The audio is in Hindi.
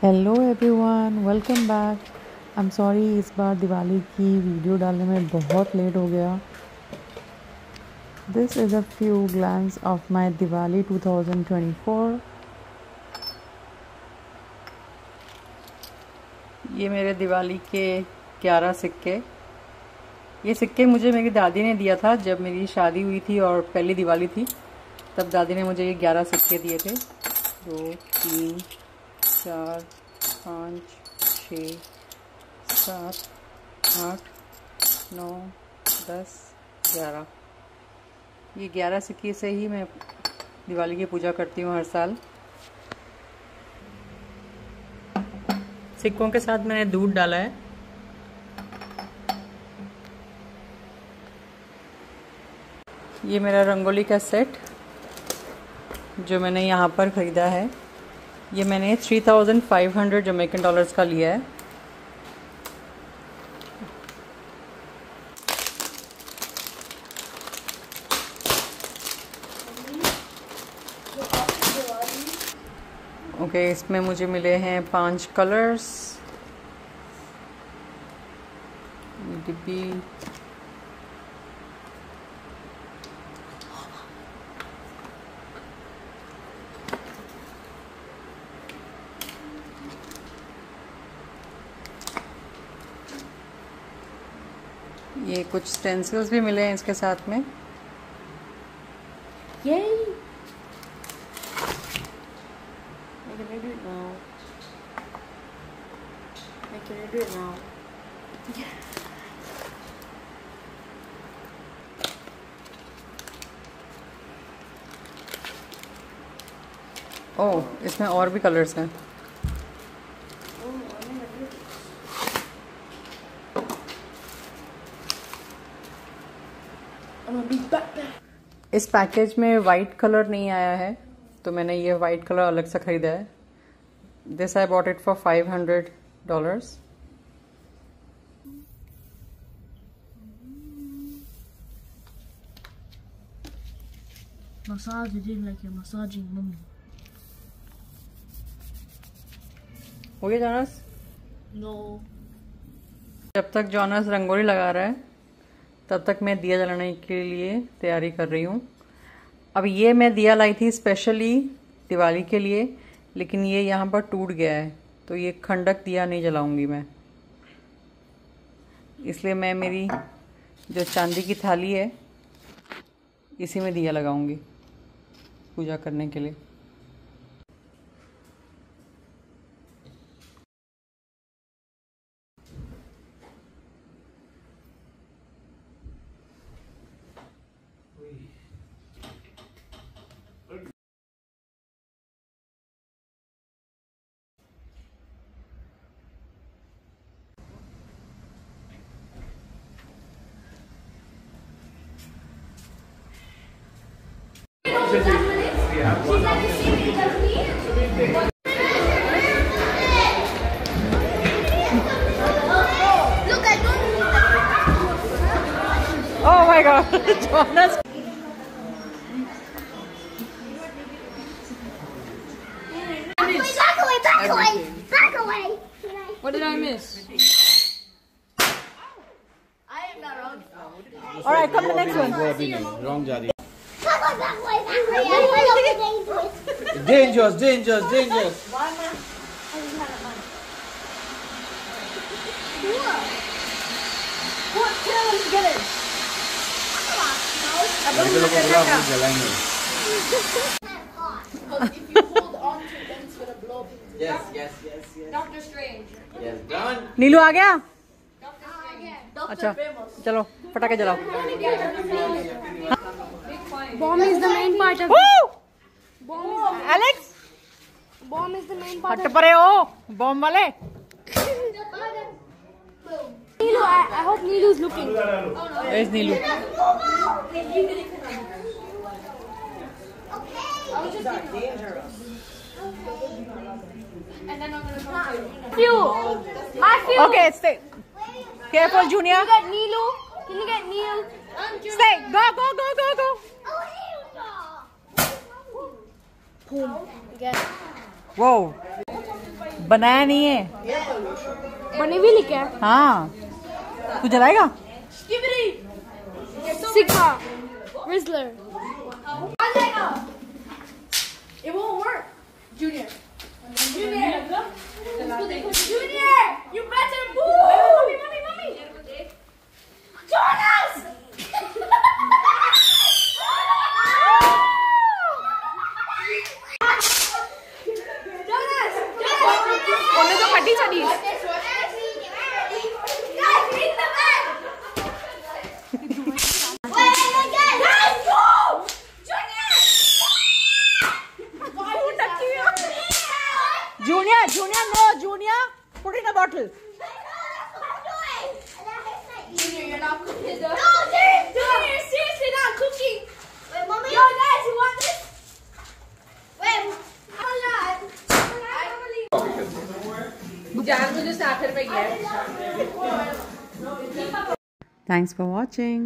Hello everyone, welcome back. I am sorry, इस बार दिवाली की वीडियो डालने में बहुत लेट हो गया। This is a few glance of my Diwali 2024। ये मेरे दिवाली के 11 सिक्के। ये सिक्के मुझे मेरी दादी ने दिया था जब मेरी शादी हुई थी और पहली दिवाली थी, तब दादी ने मुझे ये 11 सिक्के दिए थे। 2 3 4 5 6 7 8 9 10 11। ये 11 सिक्के से ही मैं दिवाली की पूजा करती हूँ हर साल। सिक्कों के साथ मैंने दूध डाला है। ये मेरा रंगोली का सेट जो मैंने यहाँ पर ख़रीदा है, ये मैंने 3500 जमैकन डॉलर्स का लिया है। ओके, इसमें मुझे मिले हैं 5 कलर्स। डिब्बी ये कुछ स्टेंसिल्स भी मिले हैं इसके साथ में। Yay! Can I do it now? Can I do it now? Yeah. ओह, इसमें और भी कलर्स हैं। इस पैकेज में वाइट कलर नहीं आया है, तो मैंने ये वाइट कलर अलग से खरीदा है। This I bought it for $500। Massage it in like you're massaging mummy. हो गया जॉनस? No. जब तक जॉनस रंगोली लगा रहा है तब तक मैं दिया जलाने के लिए तैयारी कर रही हूँ। अब ये मैं दिया लाई थी स्पेशली दिवाली के लिए, लेकिन ये यहाँ पर टूट गया है, तो ये खंडक दिया नहीं जलाऊंगी मैं। इसलिए मैं मेरी जो चांदी की थाली है इसी में दिया लगाऊंगी पूजा करने के लिए। Oh my God, Jonas! Back away! What did I miss? I am not wrong. All right, come to the next one. Wrong जा रही है। Back away! I know the dangerous. Dangerous. What? Get it! लड़के लोग को बुला, हम जलाएंगे। If you hold on to it, then it's gonna blow up. Yes. Doctor Strange. Yes, done. नीलू आ गया? Doctor Strange. अच्छा, चलो पटाखे जलाओ। Bomb is the main part of Alex, bomb is the main part हट परे हो बॉम्ब वाले। Neelu, I hope Neelu is looking. Where is Neelu? And then I'm gonna go to Few. My few. Okay, stay. Careful, Junior. Can you get Neelu? Can you get Neelu? Stay. Go. Boom. Again. Whoa. बनाया नहीं है। बने भी लिखे हैं। हाँ, तू जलाएगा? Sigma Rizzler. It won't work. Junior. Junior, you better move. Mommy. Jonas! उन्हें तो फटी चली। Junior, no, Junior, put in a bottle. Junior, you're not cooking. No, Junior, you're seriously not cooking. Wait, mommy. Yo, guys, you want this? Wait. जान मुझे साखर में गया। Thanks for watching.